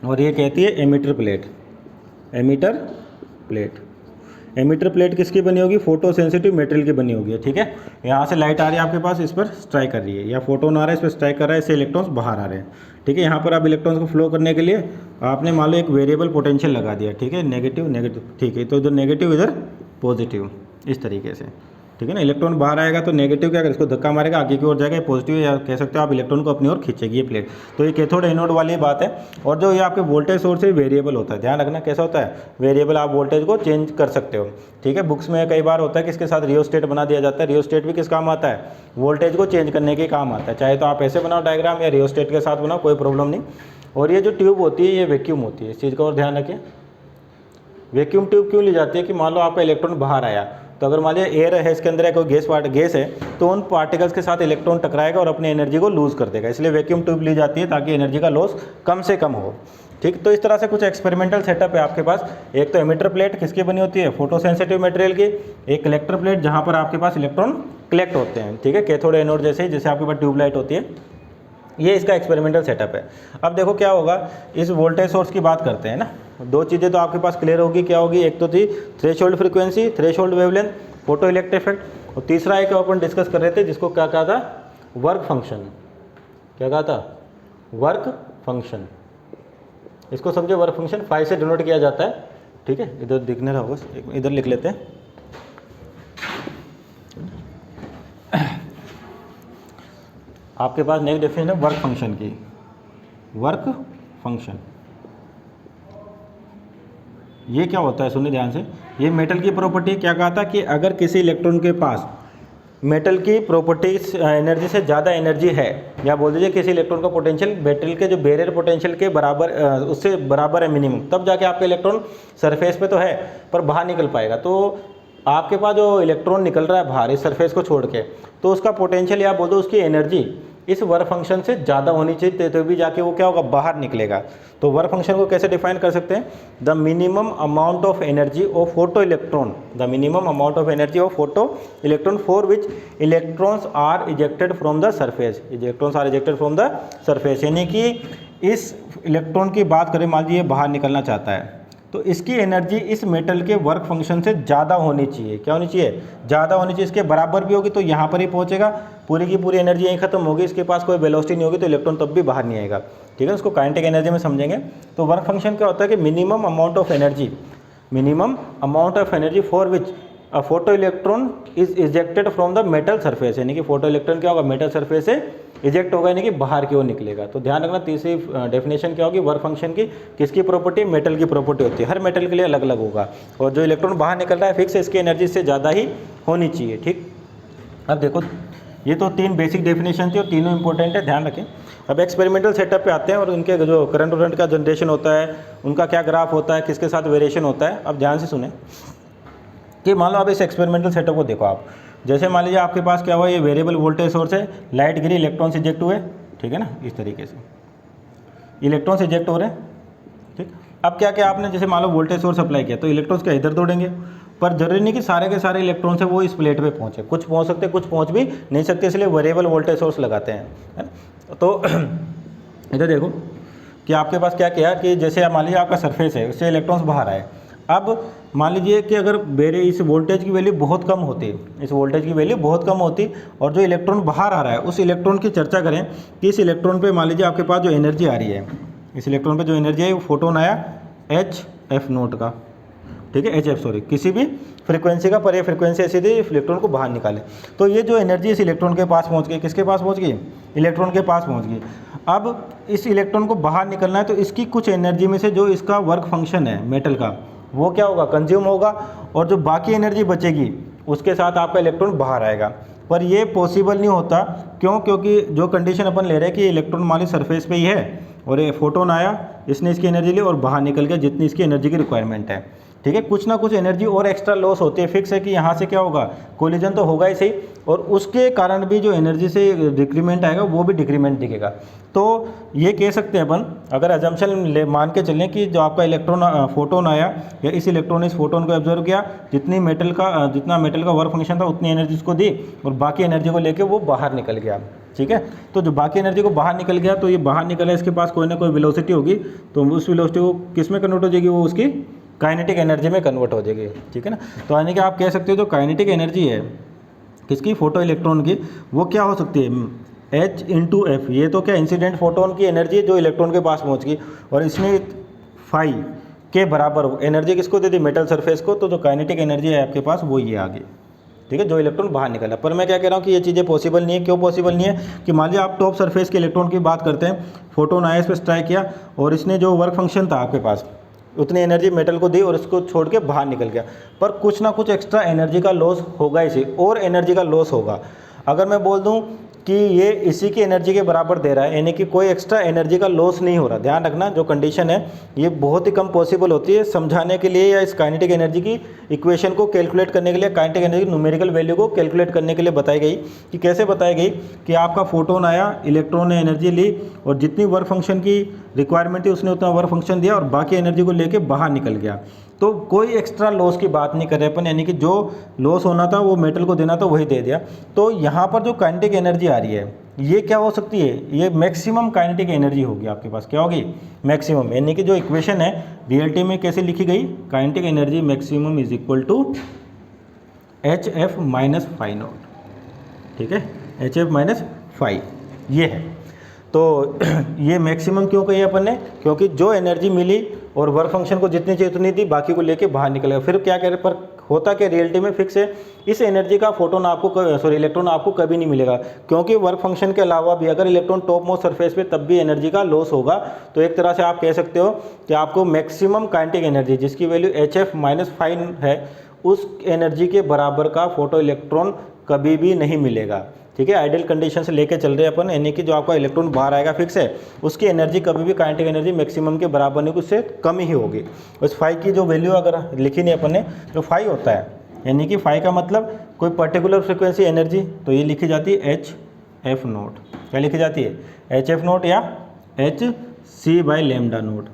और ये कहती है emitter plate. Emitter plate, emitter plate किसकी बनी होगी? फोटो सेंसिटिव मेटेरियल की बनी होगी। ठीक है, यहाँ से लाइट आ रही है आपके पास, इस पर स्ट्राइक कर रही है, या फोटोन आ रहा है इस पर स्ट्राइक कर रहा है, इससे इलेक्ट्रॉन्स बाहर आ रहे हैं। ठीक है, यहाँ पर आप इलेक्ट्रॉन्स को फ्लो करने के लिए आपने मान लो एक वेरिएबल पोटेंशियल लगा दिया। ठीक है, नेगेटिव नेगेटिव, ठीक है, तो इधर नेगेटिव इधर पॉजिटिव, इस तरीके से। ठीक है ना, इलेक्ट्रॉन बाहर आएगा तो नेगेटिव क्या करेगा? इसको धक्का मारेगा, आगे की ओर जाएगा, पॉजिटिव या कह सकते हो आप इलेक्ट्रॉन को अपनी ओर खींचेगी ये प्लेट। तो ये कैथोड एनोड वाली बात है। और जो ये आपके वोल्टेज सोर्स है वेरिएबल होता है, ध्यान रखना कैसा होता है? वेरिएबल, आप वोल्टेज को चेंज कर सकते हो। ठीक है, बुक्स में कई बार होता है कि इसके साथ रियोस्टेट बना दिया जाता है। रियोस्टेट भी किस काम आता है? वोल्टेज को चेंज करने के काम आता है। चाहे तो आप ऐसे बनाओ डायग्राम या रियोस्टेट के साथ बनाओ, कोई प्रॉब्लम नहीं। और ये जो ट्यूब होती है ये वैक्यूम होती है, इस चीज़ का और ध्यान रखें। वैक्यूम ट्यूब क्यों ली जाती है? कि मान लो आपका इलेक्ट्रॉन बाहर आया, तो अगर मान लिया एयर है, इसके अंदर कोई गैस है, तो उन पार्टिकल्स के साथ इलेक्ट्रॉन टकराएगा और अपनी एनर्जी को लूज़ कर देगा। इसलिए वैक्यूम ट्यूब ली जाती है ताकि एनर्जी का लॉस कम से कम हो। ठीक, तो इस तरह से कुछ एक्सपेरिमेंटल सेटअप है आपके पास। एक तो एमिटर प्लेट किसकी बनी होती है? फोटो सेंसिटिव मटेरियल की। एक कलेक्टर प्लेट जहाँ पर आपके पास इलेक्ट्रॉन कलेक्ट होते हैं। ठीक है, कैथोड एनोड जैसे आपके पास ट्यूबलाइट होती है। ये इसका एक्सपेरिमेंटल सेटअप है। अब देखो क्या होगा, इस वोल्टेज सोर्स की बात करते हैं ना। दो चीज़ें तो आपके पास क्लियर होगी, क्या होगी? एक तो थी threshold frequency, threshold wavelength, photo electric effect. और तीसरा एक अपन डिस्कस कर रहे थे जिसको क्या कहा था? Work function. क्या कहा था? Work function. इसको समझे, वर्क फंक्शन 5 से डिनोट किया जाता है। ठीक है, इधर दिखने रहा होगा, इधर लिख लेते हैं। आपके पास नेक्स्ट डेफिनेशन है वर्क फंक्शन की। वर्क फंक्शन ये क्या होता है? सुनिए ध्यान से। ये मेटल की प्रॉपर्टी, क्या कहा था? कि अगर किसी इलेक्ट्रॉन के पास मेटल की प्रॉपर्टीज एनर्जी से ज़्यादा एनर्जी है, या बोल दीजिए किसी इलेक्ट्रॉन का पोटेंशियल मेटल के जो बैरियर पोटेंशियल के बराबर उससे बराबर है मिनिमम, तब जाके आपका इलेक्ट्रॉन सरफेस पे तो है पर बाहर निकल पाएगा। तो आपके पास जो इलेक्ट्रॉन निकल रहा है बाहर इस सरफेस को छोड़ के, तो उसका पोटेंशियल या बोल दो उसकी एनर्जी इस वर्क फंक्शन से ज़्यादा होनी चाहिए, तो भी जाके वो क्या होगा? बाहर निकलेगा। तो वर्क फंक्शन को कैसे डिफाइन कर सकते हैं? The minimum amount of energy of photo electron, the minimum amount of energy of photo electron for which electrons are ejected from the surface, electrons are ejected from the surface. यानी कि इस electron की बात करें, मान लीजिए बाहर निकलना चाहता है, तो इसकी एनर्जी इस मेटल के वर्क फंक्शन से ज़्यादा होनी चाहिए। क्या होनी चाहिए? ज़्यादा होनी चाहिए। इसके बराबर भी होगी तो यहाँ पर ही पहुँचेगा, पूरी की पूरी एनर्जी यहीं खत्म होगी, इसके पास कोई वेलोसिटी नहीं होगी, तो इलेक्ट्रॉन तब भी बाहर नहीं आएगा। ठीक है, उसको काइनेटिक एनर्जी में समझेंगे। तो वर्क फंक्शन क्या होता है कि minimum amount of energy, minimum amount of energy for which a photo electron is ejected from the metal surface, यानी कि फोटो इलेक्ट्रॉन क्या होगा, मेटल सरफेस से इजेक्ट होगा, यानी कि बाहर की ओर निकलेगा। तो ध्यान रखना तीसरी डेफिनेशन क्या होगी, वर्क फंक्शन की किसकी प्रॉपर्टी, मेटल की प्रॉपर्टी होती है, हर मेटल के लिए अलग अलग होगा। और जो इलेक्ट्रॉन बाहर निकल रहा है फिक्स है, इसकी एनर्जी से ज़्यादा ही होनी चाहिए। ठीक, अब देखो ये तो 3 बेसिक डेफिनेशन थी और तीनों इंपॉर्टेंट है, ध्यान रखें। अब एक्सपेरिमेंटल सेटअप पे आते हैं और उनके जो करंट का जनरेशन होता है, उनका क्या ग्राफ होता है, किसके साथ वेरिएशन होता है। अब ध्यान से सुने कि मान लो आप इस एक्सपेरिमेंटल सेटअप को देखो आप, जैसे मान लीजिए आपके पास क्या हुआ, ये वेरिएबल वोल्टेज सोर्स है, लाइट गिरी, इलेक्ट्रॉन्स इजेक्ट हुए, ठीक है ना, इस तरीके से इलेक्ट्रॉन्स इजेक्ट हो रहे हैं। ठीक, अब क्या क्या आपने जैसे मान लो वोल्टेज सोर्स अप्लाई किया तो इलेक्ट्रॉन्स क्या इधर दौड़ेंगे, पर जरूरी नहीं कि सारे के सारे इलेक्ट्रॉन्स है वो इस प्लेट पे पहुंचे, कुछ पहुंच सकते कुछ पहुंच भी नहीं सकते, इसलिए वेरिएबल वोल्टेज सोर्स लगाते हैं, है ना। तो इधर देखो कि आपके पास क्या किया कि जैसे मान लीजिए आपका सरफेस है, उससे इलेक्ट्रॉन्स बाहर आए। अब मान लीजिए कि अगर मेरे इस वोल्टेज की वैल्यू बहुत कम होती, इस वोल्टेज की वैल्यू बहुत कम होती और जो इलेक्ट्रॉन बाहर आ रहा है उस इलेक्ट्रॉन की चर्चा करें कि इस इलेक्ट्रॉन पे मान लीजिए आपके पास जो एनर्जी आ रही है, इस इलेक्ट्रॉन पे जो एनर्जी है वो फोटोन आया HF0 का, ठीक है, HF सॉरी, किसी भी फ्रीक्वेंसी का, पर ये फ्रीक्वेंसी ऐसी थी इलेक्ट्रॉन को बाहर निकाले। तो ये जो एनर्जी इस इलेक्ट्रॉन के पास पहुंच गई, किसके पास पहुंच गई, इलेक्ट्रॉन के पास पहुंच गई। अब इस इलेक्ट्रॉन को बाहर निकलना है तो इसकी कुछ एनर्जी में से जो इसका वर्क फंक्शन है मेटल का, वो क्या होगा, कंज्यूम होगा, और जो बाकी एनर्जी बचेगी उसके साथ आपका इलेक्ट्रॉन बाहर आएगा। पर ये पॉसिबल नहीं होता, क्यों, क्योंकि जो कंडीशन अपन ले रहे हैं कि इलेक्ट्रॉन माली सरफेस पे ही है और ये फोटोन आया, इसने इसकी एनर्जी ली और बाहर निकल गया जितनी इसकी एनर्जी की रिक्वायरमेंट है। ठीक है, कुछ ना कुछ एनर्जी और एक्स्ट्रा लॉस होती है, फिक्स है कि यहाँ से क्या होगा, कोलिजन तो होगा ही सही, और उसके कारण भी जो एनर्जी से डिक्रीमेंट आएगा वो भी डिक्रीमेंट दिखेगा। तो ये कह सकते हैं अपन, अगर अजम्पशन मान के चलें कि जो आपका इलेक्ट्रॉन फोटोन आया या इस इलेक्ट्रॉन ने इस फोटोन को ऑब्जर्व किया, जितना मेटल का वर्क फंक्शन था उतनी एनर्जी उसको दी और बाकी एनर्जी को लेके वो बाहर निकल गया। ठीक है, तो जो बाकी एनर्जी को बाहर निकल गया तो ये बाहर निकला, इसके पास कोई ना कोई वेलोसिटी होगी, तो उस वेलोसिटी को किस में कन्वर्ट हो जाएगी, वो उसकी काइनेटिक एनर्जी में कन्वर्ट हो जाएगी। ठीक है ना, तो यानी कि आप कह सकते हो जो काइनेटिक एनर्जी है किसकी, फोटो इलेक्ट्रॉन की, वो क्या हो सकती है, H/F। ये तो क्या इंसिडेंट फोटोन की एनर्जी जो इलेक्ट्रॉन के पास पहुंच गई, और इसने फाई के बराबर एनर्जी किसको दे दी, मेटल सरफेस को। तो जो काइनेटिक एनर्जी है आपके पास वो ये आ गई, ठीक है, जो इलेक्ट्रॉन बाहर निकला। पर मैं क्या कह रहा हूँ कि ये चीज़ें पॉसिबल नहीं है। क्यों पॉसिबल नहीं है, कि मान लीजिए आप टॉप सरफेस के इलेक्ट्रॉन की बात करते हैं, फोटोन आया, इस पर स्ट्राइक किया और इसने जो वर्क फंक्शन था आपके पास उतनी एनर्जी मेटल को दी और इसको छोड़ के बाहर निकल गया, पर कुछ ना कुछ एक्स्ट्रा एनर्जी का लॉस होगा, इसे और एनर्जी का लॉस होगा। अगर मैं बोल दूं कि ये इसी की एनर्जी के बराबर दे रहा है, यानी कि कोई एक्स्ट्रा एनर्जी का लॉस नहीं हो रहा। ध्यान रखना, जो कंडीशन है ये बहुत ही कम पॉसिबल होती है समझाने के लिए, या इस काइनेटिक एनर्जी की इक्वेशन को कैलकुलेट करने के लिए, काइनेटिक एनर्जी की न्यूमेरिकल वैल्यू को कैलकुलेट करने के लिए बताई गई। कि कैसे बताई गई, कि आपका फोटोन आया, इलेक्ट्रॉन ने एनर्जी ली और जितनी वर्क फंक्शन की रिक्वायरमेंट थी उसने उतना वर्क फंक्शन दिया और बाकी एनर्जी को लेके बाहर निकल गया। तो कोई एक्स्ट्रा लॉस की बात नहीं कर रहे अपन, यानी कि जो लॉस होना था वो मेटल को देना था वही दे दिया। तो यहाँ पर जो काइनेटिक एनर्जी आ रही है ये क्या हो सकती है, ये मैक्सिमम काइनेटिक एनर्जी होगी आपके पास, क्या होगी, मैक्सिमम। यानी कि जो इक्वेशन है रियलिटी में कैसे लिखी गई, kinetic energy maximum is equal to HF minus phi naught. ठीक है, HF माइनस फाई ये है। तो ये मैक्सिमम क्यों कही अपन ने, क्योंकि जो एनर्जी मिली और वर्क फंक्शन को जितनी चाहिए उतनी दी, बाकी को लेके बाहर निकलेगा। फिर क्या कह रहे, पर होता क्या रियलिटी में फिक्स है, इस एनर्जी का फोटोन आपको इलेक्ट्रॉन आपको कभी नहीं मिलेगा, क्योंकि वर्क फंक्शन के अलावा भी अगर इलेक्ट्रॉन टॉप मोस्ट सरफेस पे तब भी एनर्जी का लॉस होगा। तो एक तरह से आप कह सकते हो कि आपको मैक्सिमम काइनेटिक एनर्जी जिसकी वैल्यू HF माइनस फाई है, उस एनर्जी के बराबर का फोटो इलेक्ट्रॉन कभी भी नहीं मिलेगा। ठीक है, आइडियल कंडीशन से लेके चल रहे हैं अपन, यानी कि जो आपका इलेक्ट्रॉन बाहर आएगा फिक्स है, उसकी एनर्जी कभी भी काइनेटिक एनर्जी मैक्सिमम के बराबर नहीं, उससे कम ही होगी। उस फाई की जो वैल्यू अगर लिखी नहीं अपन ने, जो फाई होता है, यानी कि फाई का मतलब कोई पर्टिकुलर फ्रिक्वेंसी एनर्जी, तो ये लिखी जाती है HF0। क्या लिखी जाती है, HF0 या HC/λ0।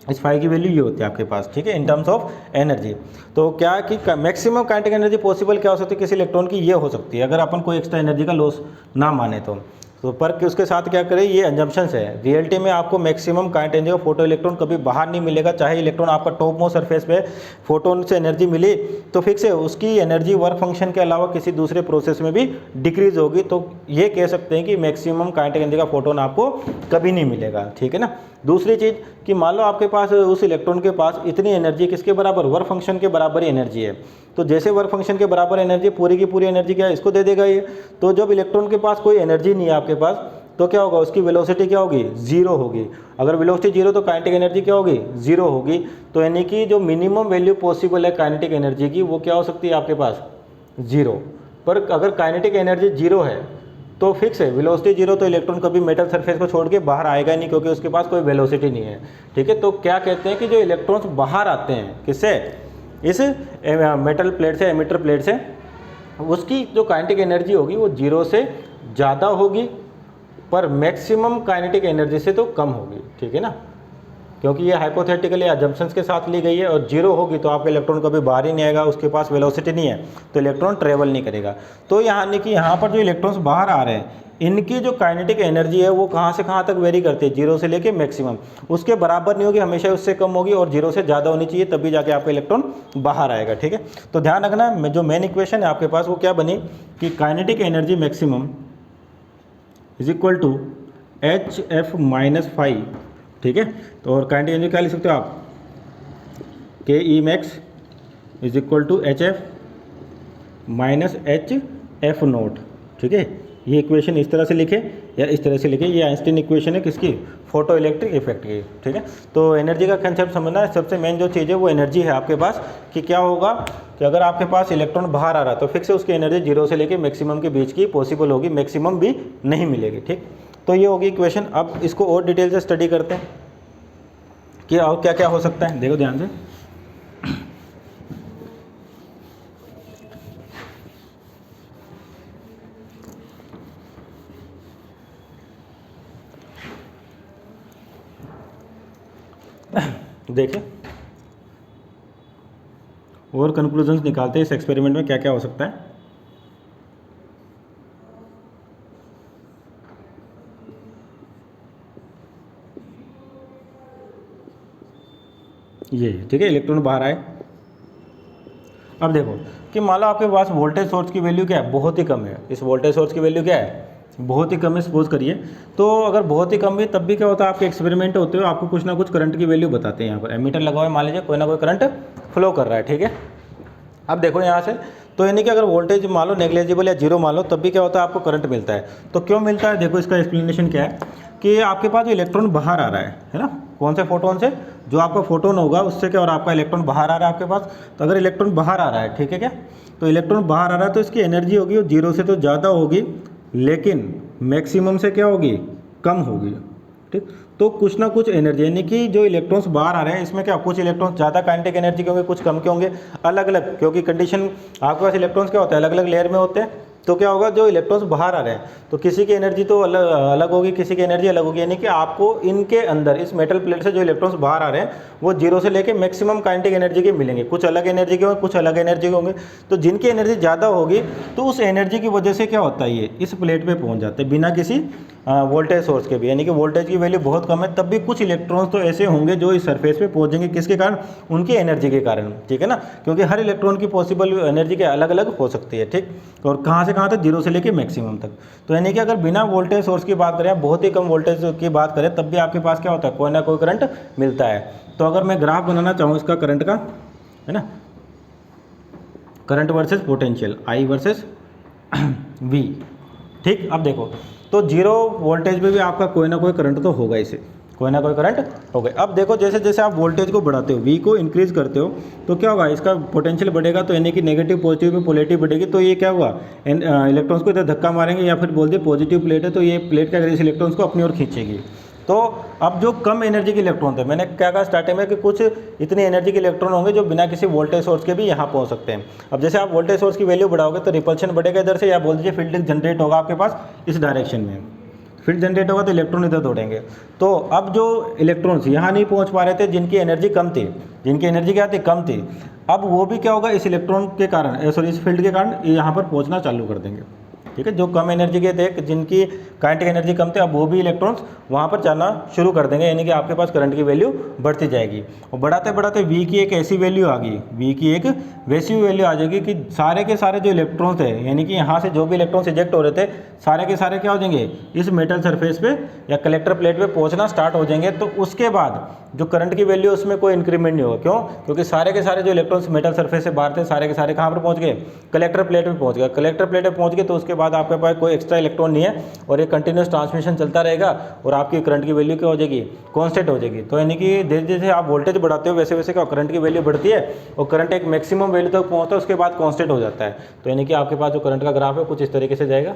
इस फाई की वैल्यू ये होती है आपके पास, ठीक है, इन टर्म्स ऑफ एनर्जी। तो क्या कि मैक्सिमम काइनेटिक एनर्जी पॉसिबल क्या हो सकती है किसी इलेक्ट्रॉन की, ये हो सकती है अगर अपन कोई एक्स्ट्रा एनर्जी का लॉस ना माने तो। तो पर कि उसके साथ क्या करें, ये एजम्पशंस है। रियलिटी में आपको मैक्सिमम काइनेटिक एनर्जी का फोटो इलेक्ट्रॉन कभी बाहर नहीं मिलेगा, चाहे इलेक्ट्रॉन आपका टॉप मोस्ट सरफेस पे फोटोन से एनर्जी मिली तो फिक्स है, उसकी एनर्जी वर्क फंक्शन के अलावा किसी दूसरे प्रोसेस में भी डिक्रीज होगी। तो ये कह सकते हैं कि मैक्सिमम काइनेटिक एनर्जी का फोटोन आपको कभी नहीं मिलेगा, ठीक है ना। दूसरी चीज़ कि मान लो आपके पास उस इलेक्ट्रॉन के पास इतनी एनर्जी किसके बराबर, वर्क फंक्शन के बराबर ही एनर्जी है। तो जैसे वर्क फंक्शन के बराबर एनर्जी, पूरी की पूरी एनर्जी क्या है, इसको दे देगा ये। तो जब इलेक्ट्रॉन के पास कोई एनर्जी नहीं है आपके पास, तो क्या होगा, उसकी वेलोसिटी क्या होगी, जीरो होगी। अगर वेलोसिटी जीरो तो काइनेटिक एनर्जी क्या होगी, जीरो होगी। तो यानी कि जो मिनिमम वैल्यू पॉसिबल है काइनेटिक एनर्जी की, वो क्या हो सकती है आपके पास, जीरो। पर अगर काइनेटिक एनर्जी जीरो है तो फिक्स है, वेलोसिटी जीरो, तो इलेक्ट्रॉन कभी मेटल सरफेस को छोड़ के बाहर आएगा नहीं, क्योंकि उसके पास कोई वेलोसिटी नहीं है, ठीक है। तो क्या कहते हैं कि जो इलेक्ट्रॉन्स बाहर आते हैं किससे, इस मेटल प्लेट से, एमिटर प्लेट से, उसकी जो काइनेटिक एनर्जी होगी वो जीरो से ज़्यादा होगी, पर मैक्सिमम काइनेटिक एनर्जी से तो कम होगी, ठीक है ना। क्योंकि ये हाइपोथेटिकली अजम्पशंस के साथ ली गई है, और जीरो होगी तो आपका इलेक्ट्रॉन कभी बाहर ही नहीं आएगा, उसके पास वेलोसिटी नहीं है तो इलेक्ट्रॉन ट्रेवल नहीं करेगा। तो यानी कि यहाँ पर जो इलेक्ट्रॉन्स बाहर आ रहे हैं, इनकी जो काइनेटिक एनर्जी है वो कहाँ से कहाँ तक वेरी करती है, जीरो से लेके मैक्सिमम, उसके बराबर नहीं होगी, हमेशा उससे कम होगी, और जीरो से ज़्यादा होनी चाहिए, तभी जाके आपका इलेक्ट्रॉन बाहर आएगा, ठीक है। तो ध्यान रखना, जो मेन इक्वेशन है आपके पास वो क्या बनी कि kinetic energy maximum is equal to HF minus five, ठीक है। तो और काइनेटिक एनर्जी क्या लिख सकते हो आप, KE max is equal to HF minus HF naught, ठीक है। ये इक्वेशन इस तरह से लिखे या इस तरह से लिखे, ये आइंस्टीन इक्वेशन है किसकी, फोटो इलेक्ट्रिक इफेक्ट की, ठीक है। तो एनर्जी का कंसेप्ट समझना है, सबसे मेन जो चीज़ है वो एनर्जी है आपके पास, कि क्या होगा कि अगर आपके पास इलेक्ट्रॉन बाहर आ रहा है तो फिक्स है, उसकी एनर्जी जीरो से लेके मैक्सिमम के बीच की पॉसिबल होगी, मैक्सिमम भी नहीं मिलेगी, ठीक। तो ये होगी इक्वेशन। अब इसको और डिटेल से स्टडी करते हैं कि और क्या क्या हो सकता है, देखो ध्यान से। देखिए और कंक्लूजन्स निकालते हैं इस एक्सपेरिमेंट में क्या क्या हो सकता है। ये ठीक है, इलेक्ट्रॉन बाहर आए। अब देखो कि मान लो आपके पास वोल्टेज सोर्स की वैल्यू क्या है, बहुत ही कम है। इस वोल्टेज सोर्स की वैल्यू क्या है, बहुत ही कम है, सपोज करिए। तो अगर बहुत ही कम है तब भी क्या होता है, आपके एक्सपेरिमेंट होते हुए आपको कुछ ना कुछ करंट की वैल्यू बताते हैं। यहाँ पर एमीटर लगा हुआ है, मान लीजिए कोई ना कोई करंट फ्लो कर रहा है, ठीक है। अब देखो यहाँ से, तो यानी कि अगर वोल्टेज मान लो नेग्लेजिबल या जीरो मान लो, तब भी क्या होता है, आपको करंट मिलता है। तो क्यों मिलता है, देखो इसका एक्सप्लेनेशन क्या है कि आपके पास जो इलेक्ट्रॉन बाहर आ रहा है ना, कौन से फोटोन से, जो आपका फोटोन होगा उससे क्या, और आपका इलेक्ट्रॉन बाहर आ रहा है आपके पास। तो अगर इलेक्ट्रॉन बाहर आ रहा है, ठीक है क्या, तो इलेक्ट्रॉन बाहर आ रहा है तो इसकी एनर्जी होगी वो जीरो से तो ज़्यादा होगी, लेकिन मैक्सिमम से क्या होगी, कम होगी, ठीक। तो कुछ ना कुछ एनर्जी, यानी कि जो इलेक्ट्रॉन्स बाहर आ रहे हैं इसमें क्या, कुछ इलेक्ट्रॉन्स ज़्यादा काइनेटिक एनर्जी के होंगे, कुछ कम के होंगे, अलग अलग, क्योंकि कंडीशन आपके पास इलेक्ट्रॉन्स क्या होते हैं, अलग अलग लेयर में होते हैं। तो क्या होगा, जो इलेक्ट्रॉन्स बाहर आ रहे हैं तो किसी की एनर्जी तो अलग अलग होगी, किसी की एनर्जी अलग होगी, यानी कि आपको इनके अंदर इस मेटल प्लेट से जो इलेक्ट्रॉन्स बाहर आ रहे हैं वो जीरो से लेके मैक्सिमम काइनेटिक एनर्जी के मिलेंगे। कुछ अलग एनर्जी के होंगे, कुछ अलग एनर्जी के होंगे। तो जिनकी एनर्जी ज़्यादा होगी तो उस एनर्जी की वजह से क्या होता है, ये इस प्लेट पर पहुँच जाते हैं बिना किसी वोल्टेज सोर्स के भी, यानी कि वोल्टेज की वैल्यू बहुत कम है, तब भी कुछ इलेक्ट्रॉन्स तो ऐसे होंगे जो इस सरफेस पे पहुंचेंगे, किसके कारण, उनकी एनर्जी के कारण, ठीक है ना। क्योंकि हर इलेक्ट्रॉन की पॉसिबल एनर्जी के अलग अलग हो सकती है, ठीक। और कहाँ से कहाँ तक, जीरो से लेके मैक्सिमम तक। तो यानी कि अगर बिना वोल्टेज सोर्स की बात करें, बहुत ही कम वोल्टेज की बात करें, तब भी आपके पास क्या होता है, कोई ना कोई करंट मिलता है। तो अगर मैं ग्राफ बनाना चाहूँ इसका करंट का, है ना, current versus potential, I versus V, ठीक। अब देखो तो जीरो वोल्टेज में भी आपका कोई ना कोई करंट तो होगा, इसे कोई ना कोई करंट होगा। अब देखो जैसे जैसे आप वोल्टेज को बढ़ाते हो, V को इंक्रीज करते हो, तो क्या होगा, इसका पोटेंशियल बढ़ेगा, तो यानी कि नेगेटिव पॉजिटिव में पोलैरिटी बढ़ेगी। तो ये क्या हुआ, इलेक्ट्रॉन्स को इधर धक्का मारेंगे, या फिर बोल दे पॉजिटिव प्लेट है तो ये प्लेट क्या करेगी, इस इलेक्ट्रॉन्स को अपनी ओर खींचेगी। तो अब जो कम एनर्जी के इलेक्ट्रॉन थे, मैंने क्या कहा स्टार्टिंग में कि कुछ इतनी एनर्जी के इलेक्ट्रॉन होंगे जो बिना किसी वोल्टेज सोर्स के भी यहाँ पहुँच सकते हैं। अब जैसे आप वोल्टेज सोर्स की वैल्यू बढ़ाओगे तो रिपल्शन बढ़ेगा इधर से, या बोल दीजिए फील्ड जनरेट होगा आपके पास इस डायरेक्शन में, फील्ड जनरेट होगा तो इलेक्ट्रॉन इधर दौड़ेंगे। तो अब जो इलेक्ट्रॉन्स यहाँ नहीं पहुँच पा रहे थे, जिनकी एनर्जी कम थी, जिनकी एनर्जी क्या थी, कम थी, अब वो भी क्या होगा, इस इलेक्ट्रॉन के कारण, सॉरी इस फील्ड के कारण यहाँ पर पहुँचना चालू कर देंगे, ठीक है। जो कम एनर्जी के थे, जिनकी काइनेटिक एनर्जी कम थे, अब वो भी इलेक्ट्रॉन्स वहाँ पर जाना शुरू कर देंगे, यानी कि आपके पास करंट की वैल्यू बढ़ती जाएगी। और बढ़ाते बढ़ाते V की एक ऐसी वैल्यू आ गई, V की एक वैसी वैल्यू आ जाएगी कि सारे के सारे जो इलेक्ट्रॉन्स थे, यानी कि यहाँ से जो भी इलेक्ट्रॉन्स इजेक्ट हो रहे थे, सारे के सारे क्या हो जाएंगे, इस मेटल सरफेस पे या कलेक्टर प्लेट पे पहुँचना स्टार्ट हो जाएंगे। तो उसके बाद जो करंट की वैल्यू उसमें कोई इंक्रीमेंट नहीं होगा। क्यों? क्योंकि सारे के सारे जो इलेक्ट्रॉन्स मेटल सरफेस से बाहर थे, सारे के सारे कहाँ पर पहुँच गए, कलेक्टर प्लेट पे पहुँच गए। कलेक्टर प्लेट पे पहुँच गए तो उसके बाद आपके पास कोई एक्स्ट्रा इलेक्ट्रॉन नहीं है और ये कंटिन्यूस ट्रांसमिशन चलता रहेगा और आपकी करंट की वैल्यू क्या हो जाएगी, कॉन्स्टेंट हो जाएगी। तो यानी कि जैसे जैसे आप वोल्टेज बढ़ाते हो वैसे वैसे क्या करंट की वैल्यू बढ़ती है और करंट एक मैक्सिमम वैल्यू तक पहुँचता है, उसके बाद कॉन्स्टेंट हो जाता है। तो यानी कि आपके पास जो करंट का ग्राफ है कुछ इस तरीके से जाएगा,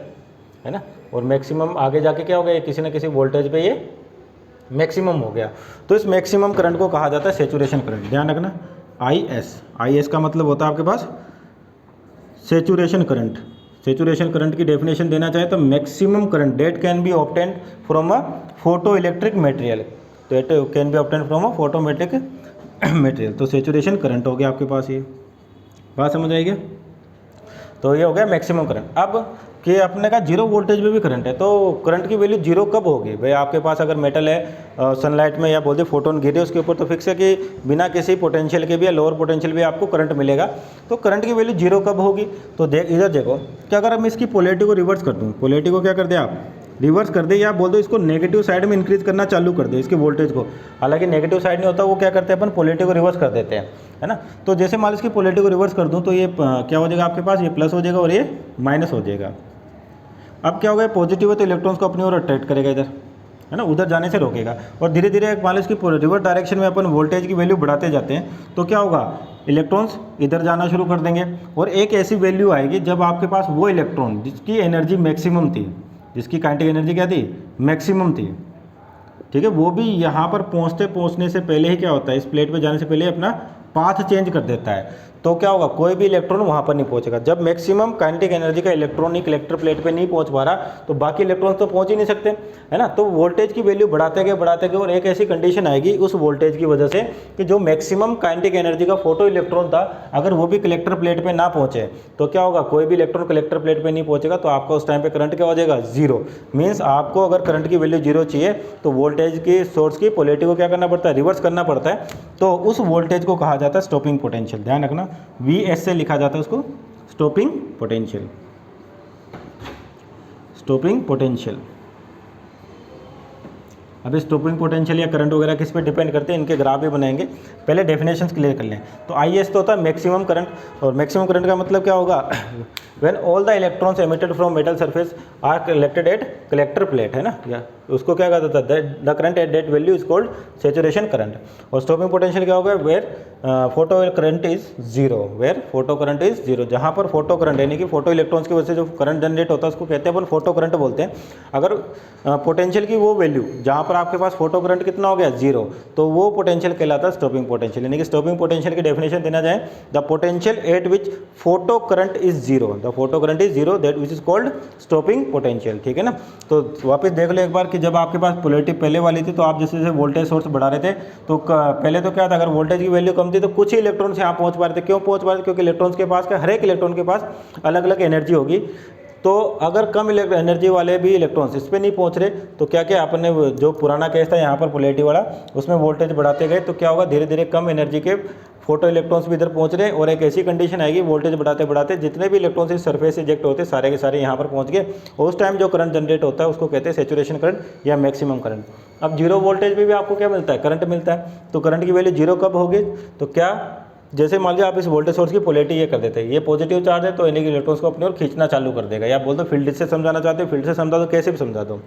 है ना। और मैक्सिमम आगे जाके क्या हो गया, किसी न किसी वोल्टेज पे ये मैक्सिमम हो गया। तो इस मैक्सिमम करंट को कहा जाता है सेचुरेशन करंट। ध्यान रखना, IS का मतलब होता है आपके पास सेचुरेशन करंट। सेचुरेशन करंट की डेफिनेशन देना चाहे तो maximum current date can be obtained from a photo electric material, date can be obtained from a photometric material. तो सेचुरेशन करंट हो गया आपके पास, ये बात समझ आएगी। तो ये हो गया मैक्सिमम करंट। अब कि अपने का जीरो वोल्टेज में भी करंट है, तो करंट की वैल्यू जीरो कब होगी भाई? आपके पास अगर मेटल है, सनलाइट में या बोलते फोटोन गिरे उसके ऊपर, तो फिक्स है कि बिना किसी पोटेंशियल के भी या लोअर पोटेंशियल भी आपको करंट मिलेगा। तो करंट की वैल्यू जीरो कब होगी? तो इधर देखो कि अगर हम इसकी पोलैरिटी को रिवर्स कर दूँ, पोलैरिटी को क्या कर दे आप, रिवर्स कर दे, या बोल दो इसको नेगेटिव साइड में इंक्रीज करना चालू कर दे इसके वोल्टेज को। हालांकि नेगेटिव साइड नहीं होता, वो क्या करते हैं अपन पोलैरिटी को रिवर्स कर देते हैं, है ना। तो जैसे मान लो इसकी पोलैरिटी को रिवर्स कर दूं तो ये क्या हो जाएगा आपके पास, ये प्लस हो जाएगा और ये माइनस हो जाएगा। अब क्या होगा, पॉजिटिव है तो इलेक्ट्रॉन्स को अपनी ओर अट्रैक्ट करेगा इधर, है ना, उधर जाने से रोकेगा। और धीरे धीरे मान लो इसकी रिवर्स डायरेक्शन में अपन वोल्टेज की वैल्यू बढ़ाते जाते हैं तो क्या होगा, इलेक्ट्रॉन्स इधर जाना शुरू कर देंगे। और एक ऐसी वैल्यू आएगी जब आपके पास वो इलेक्ट्रॉन जिसकी एनर्जी मैक्सिमम थी, जिसकी काइनेटिक एनर्जी क्या थी, मैक्सिमम थी, ठीक है, वो भी यहाँ पर पहुँचने से पहले ही क्या होता है, इस प्लेट पे जाने से पहले अपना पाथ चेंज कर देता है। तो क्या होगा, कोई भी इलेक्ट्रॉन वहाँ पर नहीं पहुँचेगा। जब मैक्सिमम काइनेटिक एनर्जी का इलेक्ट्रॉन ही कलेक्टर प्लेट पे नहीं पहुँच पा रहा तो बाकी इलेक्ट्रॉन तो पहुँच ही नहीं सकते, है ना। तो वोल्टेज की वैल्यू बढ़ाते गए और एक ऐसी कंडीशन आएगी उस वोल्टेज की वजह से कि जो मैक्सिमम काइनेटिक एनर्जी का फोटो इलेक्ट्रॉन था, अगर वो भी कलेक्टर प्लेट पे ना पहुँचे तो क्या होगा, कोई भी इलेक्ट्रॉन कलेक्टर प्लेट पे नहीं पहुँचेगा। तो आपका उस टाइम पे करंट क्या हो जाएगा, जीरो। मीन्स आपको अगर करंट की वैल्यू जीरो चाहिए तो वोल्टेज की सोर्स की पोलैरिटी को क्या करना पड़ता है, रिवर्स करना पड़ता है। तो उस वोल्टेज को कहा जाता है स्टॉपिंग पोटेंशियल। ध्यान रखना, VS से लिखा जाता है उसको स्टॉपिंग पोटेंशियल, स्टॉपिंग पोटेंशियल। अब स्टॉपिंग पोटेंशियल या करंट वगैरह किस पे डिपेंड करते हैं, इनके ग्राफ भी बनाएंगे। पहले डेफिनेशंस क्लियर कर लें। तो IS तो होता है मैक्सिमम करंट, और मैक्सिमम करंट का मतलब क्या होगा, when all the electrons emitted from metal surface are collected at collector plate, है ना, या उसको क्या कहता था, the current at that value is called saturation current. और स्टॉपिंग पोटेंशियल क्या होगा, where photo current is zero, where photo current is zero, जहाँ पर फोटो करंट यानी कि फोटो इलेक्ट्रॉन्स की वजह से जो करंट जनरेट होता है उसको कहते हैं अपन फोटो करंट बोलते हैं। अगर पोटेंशियल की वो वैल्यू जहाँ पर आपके पास फोटो करंट कितना हो गया, जीरो, तो वो पोटेंशियल कहलाता है स्टॉपिंग पोटेंशियल। यानी कि स्टॉपिंग पोटेंशियल की डेफिनेशन देना जाए, the potential at which photo current is zero, the photo current is zero, that which is called stopping potential. ठीक है ना। तो वापस देख लो एक बार कि जब आपके पास पोलैरिटी पहले वाली थी तो आप जैसे जैसे वोल्टेज सोर्स बढ़ा रहे थे तो पहले तो क्या था, अगर वोल्टेज की वैल्यू कम थी तो कुछ ही इलेक्ट्रॉन्स यहाँ पहुँच पा रहे थे। क्यों पहुँच पा रहे थे, क्योंकि इलेक्ट्रॉन्स के पास हर एक इलेक्ट्रॉन के पास अलग अलग एनर्जी होगी। तो अगर कम एनर्जी वाले भी इलेक्ट्रॉन्स इस पर नहीं पहुंच रहे तो क्या क्या अपन ने जो पुराना केस था यहाँ पर पोलैरिटी वाला, उसमें वोल्टेज बढ़ाते गए तो क्या होगा, धीरे धीरे कम एनर्जी के फोटो इलेक्ट्रॉन्स भी इधर पहुंच रहे और एक ऐसी कंडीशन आएगी वोल्टेज बढ़ाते बढ़ाते जितने भी इलेक्ट्रॉन्स इस सरफेस से इजेक्ट होते सारे के सारे यहाँ पर पहुँच गए। और उस टाइम जो करंट जनरेट होता है उसको कहते हैं सेचुरेशन करंट या मैक्सिमम करंट। अब जीरो वोल्टेज में भी आपको क्या मिलता है, करंट मिलता है। तो करंट की वैल्यू जीरो कब होगी, तो क्या, जैसे मान लीजिए आप इस वोल्टेज सोर्स की पोलैरिटी ये कर देते हैं, ये पॉजिटिव चार्ज है तो यानी कि इलेक्ट्रॉन्स को अपनी ओर खींचना चालू कर देगा। या बोल दो फील्ड से समझाना चाहते हो, फील्ड से समझा दो, कैसे भी समझा दो।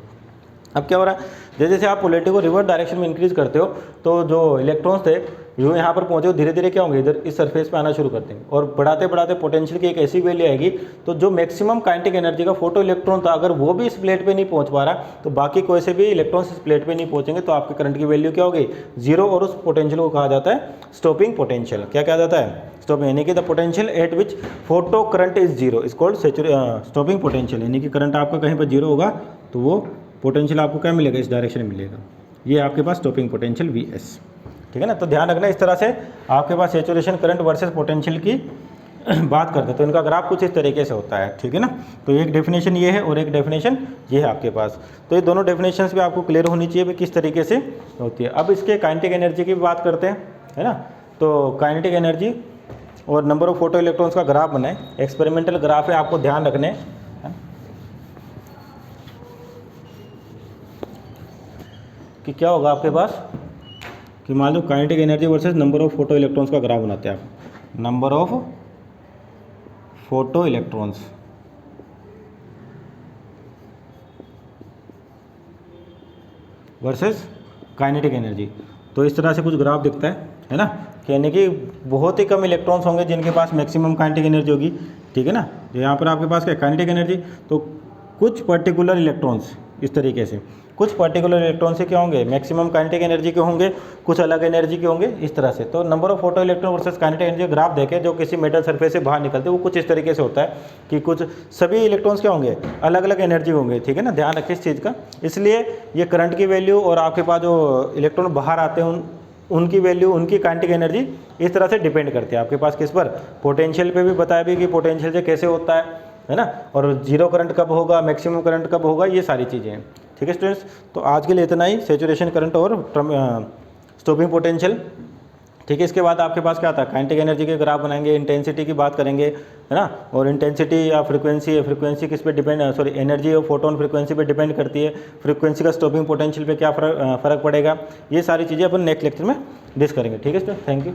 अब क्या हो रहा है, जैसे जैसे आप पोलैरिटी को रिवर्स डायरेक्शन में इंक्रीज करते हो तो जो इलेक्ट्रॉन्स थे जो यहाँ पर पहुँचे धीरे धीरे क्या होंगे, इधर इस सरफेस पे आना शुरू करते हैं और बढ़ाते बढ़ाते पोटेंशियल की एक ऐसी वैल्यू आएगी तो जो मैक्सिमम काइनेटिक एनर्जी का फोटो इलेक्ट्रॉन था अगर वो भी इस प्लेट पे नहीं पहुँच पा रहा तो बाकी कोई से भी इलेक्ट्रॉन्स इस प्लेट पे नहीं पहुँचेंगे तो आपके करंट की वैल्यू क्या होगी, जीरो। और उस पोटेंशियल को कहा जाता है स्टॉपिंग पोटेंशियल। क्या कहा जाता है, स्टॉपिंग, यानी कि the potential at which photo current is zero is called stopping potential. यानी कि करंट आपका कहीं पर जीरो होगा तो वो पोटेंशियल आपको क्या मिलेगा, इस डायरेक्शन में मिलेगा। ये आपके पास स्टॉपिंग पोटेंशियल VS। ठीक है ना। तो ध्यान रखना, इस तरह से आपके पास सेचुरेशन करंट वर्सेस पोटेंशियल की बात करते हैं तो इनका ग्राफ कुछ इस तरीके से होता है, ठीक है ना। तो एक डेफिनेशन ये है और एक डेफिनेशन ये है आपके पास। तो ये दोनों डेफिनेशंस भी आपको क्लियर होनी चाहिए भी किस तरीके से होती है। अब इसके काइनेटिक एनर्जी की बात करते हैं, है ना। तो काइनेटिक एनर्जी और नंबर ऑफ फोटो इलेक्ट्रॉन्स का ग्राफ बनाए, एक्सपेरिमेंटल ग्राफ है, आपको ध्यान रखने हैं कि क्या होगा आपके पास कि मान लो kinetic energy versus number of photo electrons का ग्राफ बनाते हैं आप। Number of photo electrons versus kinetic energy. तो इस तरह से कुछ ग्राफ दिखता है ना। यानी कि बहुत ही कम इलेक्ट्रॉन्स होंगे जिनके पास मैक्सिमम काइनेटिक एनर्जी होगी, ठीक है ना। तो यहाँ पर आपके पास क्या काइनेटिक एनर्जी, तो कुछ पर्टिकुलर इलेक्ट्रॉन्स इस तरीके से, कुछ पर्टिकुलर इलेक्ट्रॉन से क्या होंगे मैक्सिमम काइनेटिक एनर्जी के होंगे, कुछ अलग एनर्जी के होंगे, इस तरह से। तो number of photo electron versus kinetic energy graph देखें जो किसी मेटल सरफेस से बाहर निकलते हैं, वो कुछ इस तरीके से होता है कि कुछ सभी इलेक्ट्रॉन्स क्या होंगे अलग अलग एनर्जी होंगे, ठीक है ना। ध्यान रखिए इस चीज़ का। इसलिए ये करंट की वैल्यू और आपके पास जो इलेक्ट्रॉन बाहर आते हैं उनकी वैल्यू, उनकी काइनेटिक एनर्जी इस तरह से डिपेंड करती है आपके पास किस पर, पोटेंशियल पे भी बताया भी कि पोटेंशियल से कैसे होता है ना। और जीरो करंट कब होगा, मैक्सिमम करंट कब होगा, ये सारी चीज़ें हैं, ठीक है स्टूडेंट्स। तो आज के लिए इतना ही, सेचुरेशन करंट और स्टॉपिंग पोटेंशियल, ठीक है। इसके बाद आपके पास क्या आता है काइनेटिक एनर्जी के ग्राफ बनाएंगे, इंटेंसिटी की बात करेंगे, है ना। और इंटेंसिटी या फ्रीक्वेंसी किस पे डिपेंड, सॉरी एनर्जी और फोटोन फ्रीक्वेंसी पे डिपेंड करती है, फ्रीक्वेंसी का स्टॉपिंग पोटेंशियल पे क्या फ़र्क पड़ेगा, ये सारी चीज़ें अपन नेक्स्ट लेक्चर में डिस्कस करेंगे, ठीक है स्टूडेंट। Thank you.